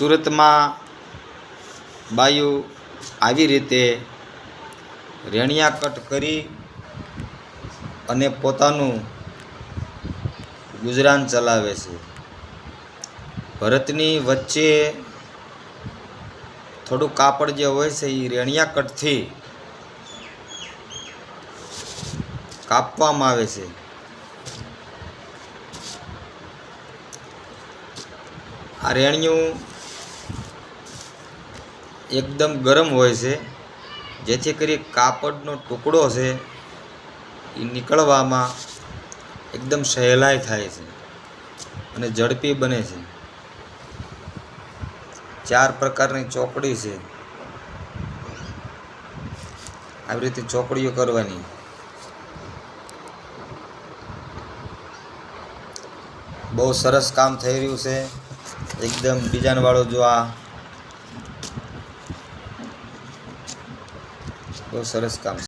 સુરતમાં બાયું આવી રીતે રેણિયા કટ કરી અને પોતાનું ગુજરાન ચલાવે છે. ભરતની વચ્ચે થોડું કાપડ જે હોય છે એ રેણિયા કટથી કાપવામાં આવે છે. આ રેણિયું એકદમ ગરમ હોય છે, જેથી કરી કાપડનો ટુકડો છે એ નીકળવામાં એકદમ સહેલાઈ થાય છે અને ઝડપી બને છે. 4 પ્રકારની ચોકડી છે. આવી રીતે ચોકડીઓ કરવાની. બહુ સરસ કામ થઈ રહ્યું છે, એકદમ ડિઝાઇન વાળો. જો આ બહુ સરસ કામ છે.